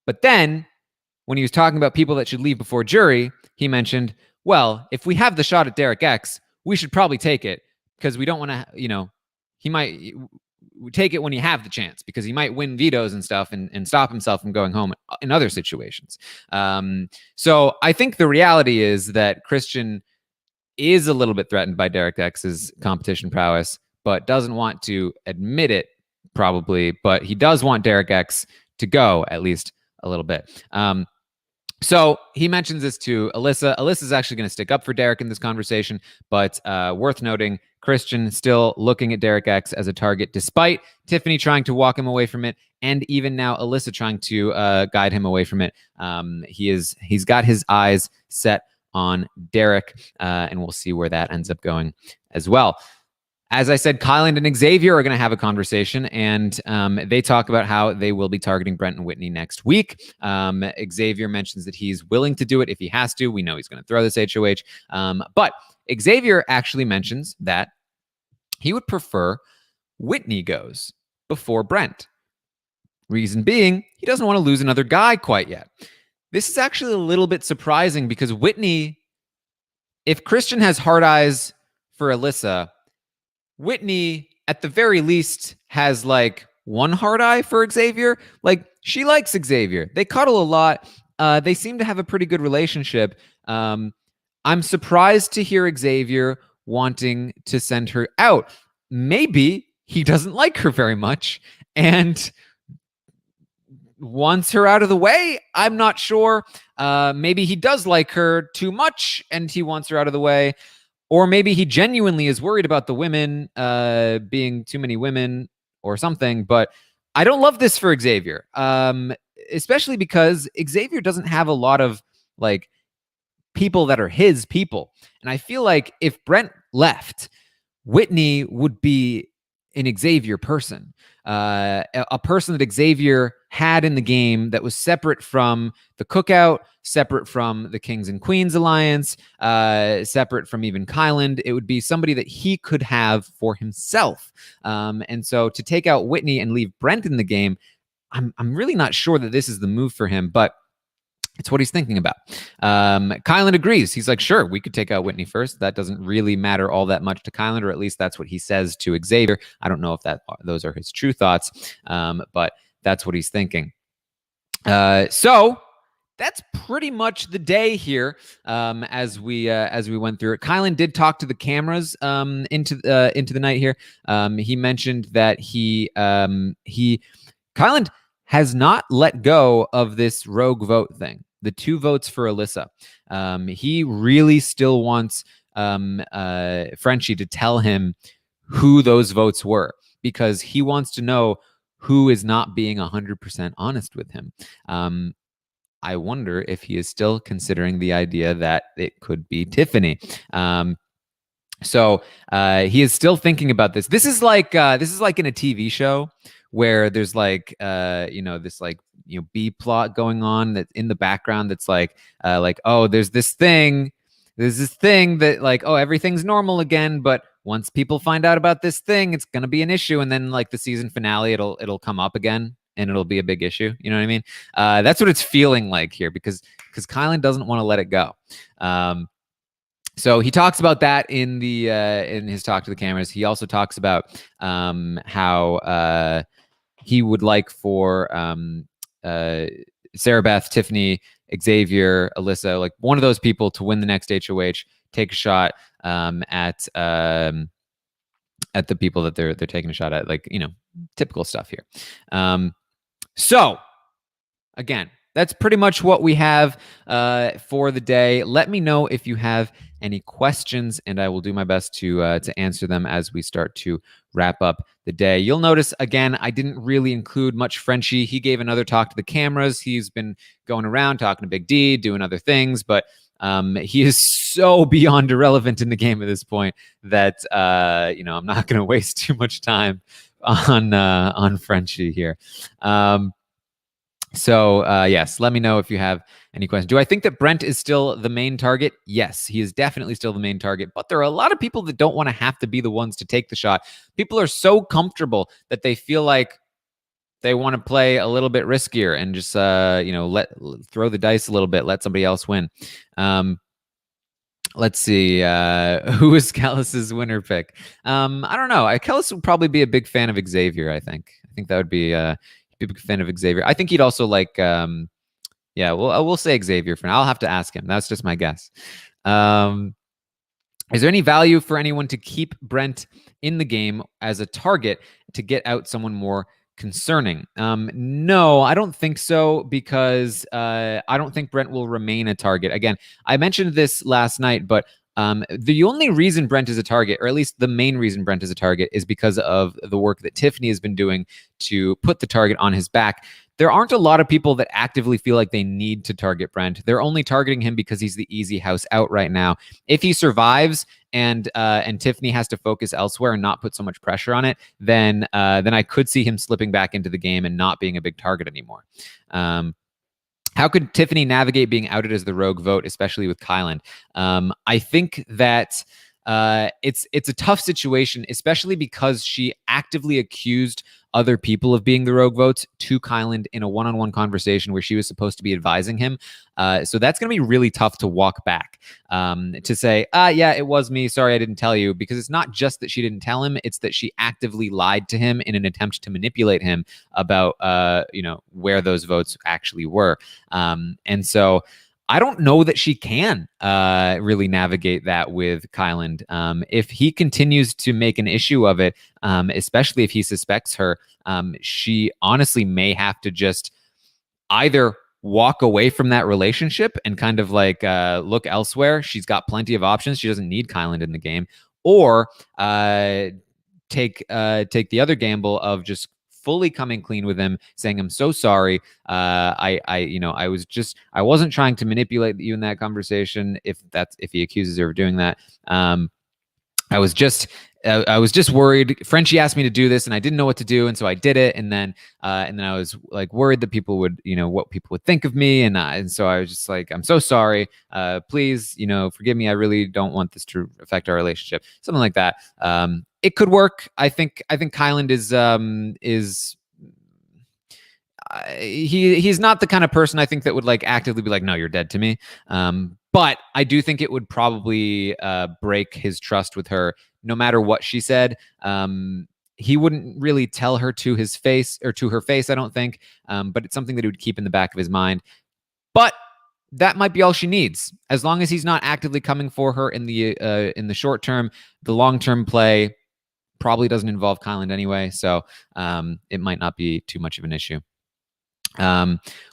But then, when he was talking about people that should leave before jury, he mentioned, well, if we have the shot at Derek X, we should probably take it because we don't want to, he might take it when you have the chance because he might win vetoes and stuff and stop himself from going home in other situations. So I think the reality is that Christian is a little bit threatened by Derek X's competition prowess, but doesn't want to admit it probably, but he does want Derek X to go at least a little bit. So he mentions this to Alyssa. Alyssa's actually going to stick up for Derek in this conversation, but worth noting, Christian still looking at Derek X as a target, despite Tiffany trying to walk him away from it, and even now Alyssa trying to guide him away from it. He's got his eyes set on Derek, and we'll see where that ends up going as well. As I said, Kyland and Xavier are going to have a conversation, and they talk about how they will be targeting Brent and Whitney next week. Xavier mentions that he's willing to do it if he has to. We know he's going to throw this HOH. But Xavier actually mentions that he would prefer Whitney goes before Brent. Reason being, he doesn't want to lose another guy quite yet. This is actually a little bit surprising because Whitney, if Christian has hard eyes for Alyssa, Whitney, at the very least, has like one hard eye for Xavier. Like, she likes Xavier. They cuddle a lot. They seem to have a pretty good relationship. I'm surprised to hear Xavier wanting to send her out. Maybe he doesn't like her very much and wants her out of the way. I'm not sure. Maybe he does like her too much and he wants her out of the way. Or maybe he genuinely is worried about the women being too many women or something. But I don't love this for Xavier, especially because Xavier doesn't have a lot of like people that are his people. And I feel like if Brent left, Whitney would be an Xavier person, a person that Xavier had in the game that was separate from the cookout, separate from the Kings and Queens Alliance, separate from even Kyland. It would be somebody that he could have for himself. And so to take out Whitney and leave Brent in the game, I'm really not sure that this is the move for him, but it's what he's thinking about. Kyland agrees. He's like, sure, we could take out Whitney first. That doesn't really matter all that much to Kyland, or at least that's what he says to Xavier. I don't know if those are his true thoughts, but that's what he's thinking. So that's pretty much the day here. As we went through it, Kyland did talk to the cameras into the night here. He mentioned that Kyland has not let go of this rogue vote thing. The 2 votes for Alyssa. He really still wants Frenchie to tell him who those votes were, because he wants to know who is not being 100% honest with him. I wonder if he is still considering the idea that it could be Tiffany. So he is still thinking about this. This is like in a TV show where there's like this like B plot going on that in the background that's like oh, there's this thing that like, oh, everything's normal again, but once people find out about this thing, it's gonna be an issue, and then like the season finale, it'll come up again and it'll be a big issue. You know what I mean? That's what it's feeling like here, because Kyland doesn't want to let it go. So he talks about that in his talk to the cameras. He also talks about how he would like for Sarah Beth, Tiffany, Xavier, Alyssa, like one of those people to win the next HOH, take a shot at the people that they're taking a shot at, like, typical stuff here. So again, that's pretty much what we have for the day. Let me know if you have any questions, and I will do my best to answer them as we start to wrap up the day. You'll notice, again, I didn't really include much Frenchie. He gave another talk to the cameras. He's been going around talking to Big D, doing other things, but he is so beyond irrelevant in the game at this point that I'm not going to waste too much time on Frenchie here. So yes, let me know if you have any questions. Do I think that Brent is still the main target? Yes, he is definitely still the main target, but there are a lot of people that don't want to have to be the ones to take the shot. People are so comfortable that they feel like they want to play a little bit riskier and just throw the dice a little bit, let somebody else win. Let's see. Who is Kellis's winner pick? I don't know. Kellis would probably be a big fan of Xavier, I think. I think that would be a big fan of Xavier. I think he'd also like, we'll say Xavier for now. I'll have to ask him. That's just my guess. Is there any value for anyone to keep Brent in the game as a target to get out someone more concerning? No, I don't think so, because I don't think Brent will remain a target. Again, I mentioned this last night, but The only reason Brent is a target, or at least the main reason Brent is a target, is because of the work that Tiffany has been doing to put the target on his back. There aren't a lot of people that actively feel like they need to target Brent. They're only targeting him because he's the easy house out right now. If he survives and Tiffany has to focus elsewhere and not put so much pressure on it, then I could see him slipping back into the game and not being a big target anymore. How could Tiffany navigate being outed as the rogue vote, especially with Kyland? I think that it's a tough situation, especially because she actively accused other people of being the rogue votes to Kyland in a one-on-one conversation where she was supposed to be advising him. So that's going to be really tough to walk back, to say, yeah, it was me. Sorry, I didn't tell you. Because it's not just that she didn't tell him. It's that she actively lied to him in an attempt to manipulate him about, where those votes actually were. And so I don't know that she can really navigate that with Kyland. If he continues to make an issue of it, especially if he suspects her, she honestly may have to just either walk away from that relationship and kind of like look elsewhere. She's got plenty of options. She doesn't need Kyland in the game, or take the other gamble of just fully coming clean with him, saying, I'm so sorry. I wasn't trying to manipulate you in that conversation. If he accuses her of doing that, I was just worried. Frenchie asked me to do this and I didn't know what to do. And so I did it. And then I was like worried that people would, what people would think of me. And so I was just like, I'm so sorry. Please, forgive me. I really don't want this to affect our relationship. Something like that. It could work. I think Kyland he's not the kind of person I think that would like actively be like, no, you're dead to me. But I do think it would probably break his trust with her, no matter what she said. He wouldn't really tell her to his face or to her face, I don't think. But it's something that he would keep in the back of his mind. But that might be all she needs, as long as he's not actively coming for her in the short term. The long term play probably doesn't involve Kyland anyway, so it might not be too much of an issue.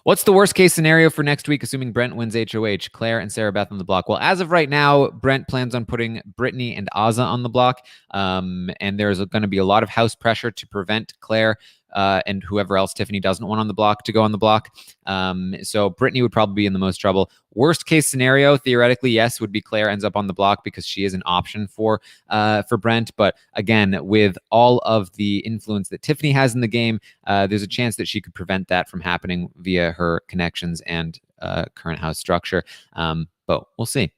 What's the worst case scenario for next week, assuming Brent wins HOH? Claire and Sarah Beth on the block. Well, as of right now, Brent plans on putting Brittany and Azah on the block. And there's going to be a lot of house pressure to prevent Claire and whoever else Tiffany doesn't want on the block to go on the block. So Brittany would probably be in the most trouble. Worst case scenario, theoretically, yes, would be Claire ends up on the block because she is an option for Brent. But again, with all of the influence that Tiffany has in the game, there's a chance that she could prevent that from happening via her connections and current house structure. But we'll see.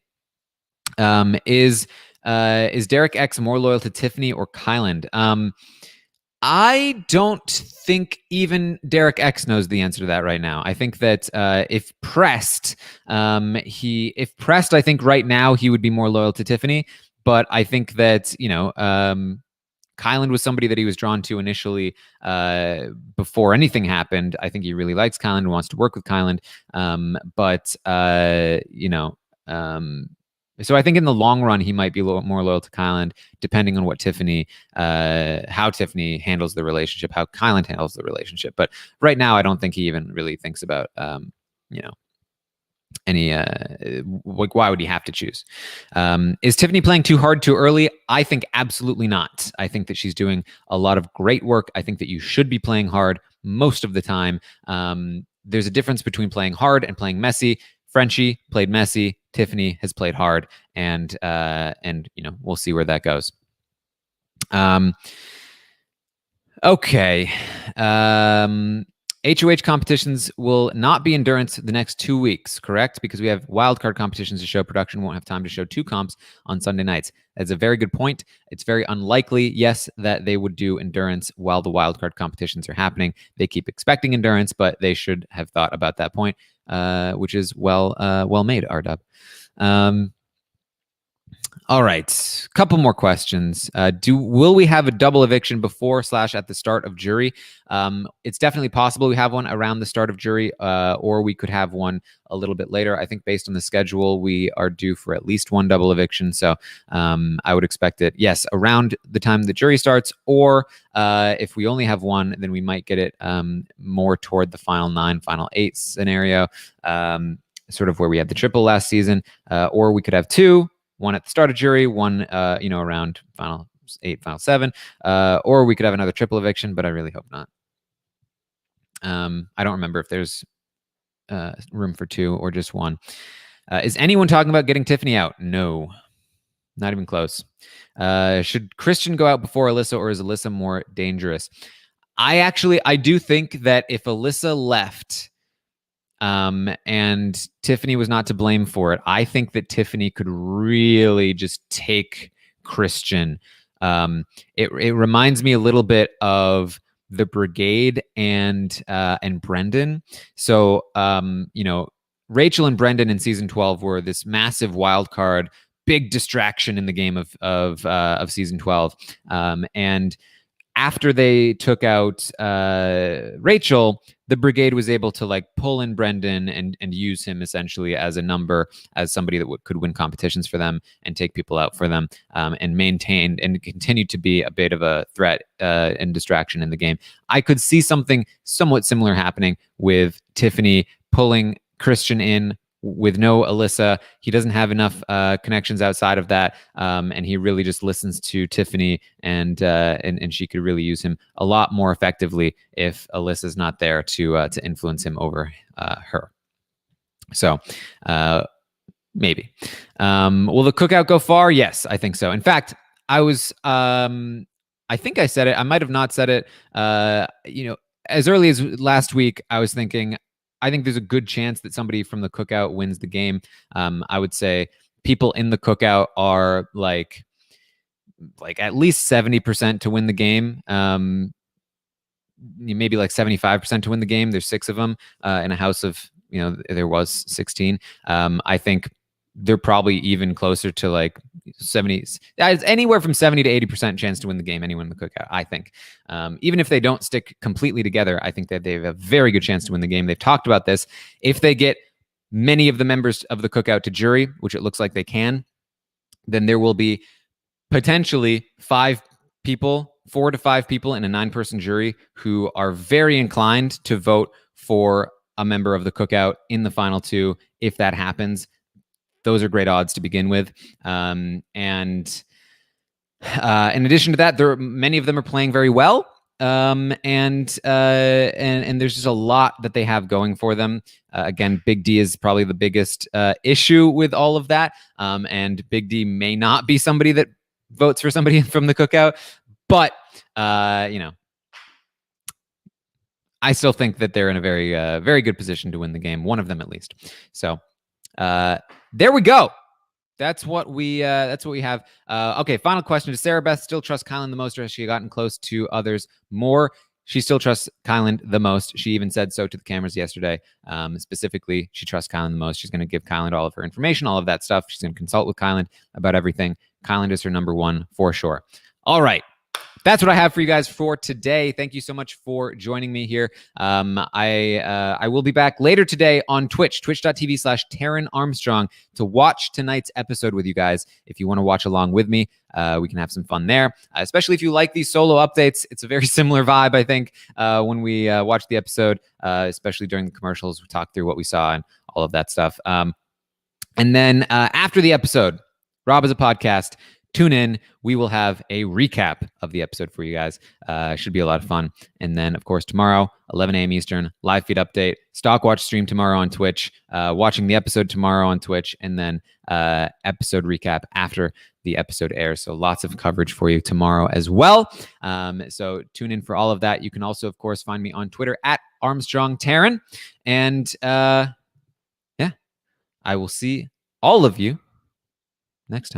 Is Derek X more loyal to Tiffany or Kyland? I don't think even Derek X knows the answer to that right now. I think that if pressed, I think right now he would be more loyal to Tiffany. But I think that, Kyland was somebody that he was drawn to initially before anything happened. I think he really likes Kyland and wants to work with Kyland. So I think in the long run, he might be a little more loyal to Kyland, depending on what how Tiffany handles the relationship, how Kyland handles the relationship. But right now, I don't think he even really thinks about, why would he have to choose? Is Tiffany playing too hard too early? I think absolutely not. I think that she's doing a lot of great work. I think that you should be playing hard most of the time. There's a difference between playing hard and playing messy. Frenchie played messy. Tiffany has played hard, and we'll see where that goes. Okay. HOH competitions will not be endurance the next 2 weeks, correct? Because we have wildcard competitions to show. Production won't have time to show 2 comps on Sunday nights. That's a very good point. It's very unlikely, yes, that they would do endurance while the wildcard competitions are happening. They keep expecting endurance, but they should have thought about that point, which is well made, RW. All right, couple more questions. Will we have a double eviction before / at the start of jury? It's definitely possible we have one around the start of jury, or we could have one a little bit later. I think based on the schedule, we are due for at least one double eviction. So I would expect it, yes, around the time the jury starts, or if we only have one, then we might get it more toward the final 9, final 8 scenario, sort of where we had the triple last season, or we could have 2. one at the start of jury, one around final 8, final 7, or we could have another triple eviction, but I really hope not. I don't remember if there's room for 2 or just 1. Is anyone talking about getting Tiffany out? No, not even close. Should Christian go out before Alyssa, or is Alyssa more dangerous? I do think that if Alyssa left and Tiffany was not to blame for it, I think that Tiffany could really just take Christian. It reminds me a little bit of the Brigade and Brendan. So Rachel and Brendan in season 12 were this massive wild card, big distraction in the game of season 12, and after they took out Rachel, the Brigade was able to like pull in Brendan and use him essentially as a number, as somebody that could win competitions for them and take people out for them, and maintained and continued to be a bit of a threat and distraction in the game. I could see something somewhat similar happening with Tiffany pulling Christian in with no Alyssa. He doesn't have enough connections outside of that, and he really just listens to Tiffany, and she could really use him a lot more effectively if Alyssa's not there to influence him over her. So maybe. Will the cookout go far? Yes, I think so. In fact, I think I said it. I might have not said it. As early as last week, I was thinking, I think there's a good chance that somebody from the cookout wins the game. I would say people in the cookout are like at least 70% to win the game. Maybe like 75% to win the game. There's 6 of them in a house of, there was 16. I think they're probably even closer to like 70. It's anywhere from 70 to 80% chance to win the game, anyone in the cookout, I think. Even if they don't stick completely together, I think that they have a very good chance to win the game. They've talked about this. If they get many of the members of the cookout to jury, which it looks like they can, then there will be potentially 4 to 5 people in a 9-person jury who are very inclined to vote for a member of the cookout in the final 2 if that happens. Those are great odds to begin with. And in addition to that, many of them are playing very well. And there's just a lot that they have going for them. Again, Big D is probably the biggest issue with all of that. And Big D may not be somebody that votes for somebody from the cookout, but I still think that they're in a very, very good position to win the game. One of them at least. So there we go. That's what we have. Okay, final question. Does Sarah Beth still trust Kylan the most, or has she gotten close to others more? She still trusts Kylan the most. She even said so to the cameras yesterday. Specifically, she trusts Kylan the most. She's going to give Kylan all of her information, all of that stuff. She's going to consult with Kylan about everything. Kylan is her number 1 for sure. All right. That's what I have for you guys for today. Thank you so much for joining me here. I will be back later today on Twitch, twitch.tv/Taran Armstrong, to watch tonight's episode with you guys. If you want to watch along with me, we can have some fun there, especially if you like these solo updates. It's a very similar vibe, I think, when we watch the episode, especially during the commercials. We talk through what we saw and all of that stuff. And then after the episode, Rob is a podcast. Tune in. We will have a recap of the episode for you guys. Should be a lot of fun. And then, of course, tomorrow, 11 a.m. Eastern, live feed update. Stock watch stream tomorrow on Twitch. Watching the episode tomorrow on Twitch. And then episode recap after the episode airs. So lots of coverage for you tomorrow as well. So tune in for all of that. You can also, of course, find me on Twitter at ArmstrongTaran. And I will see all of you next time.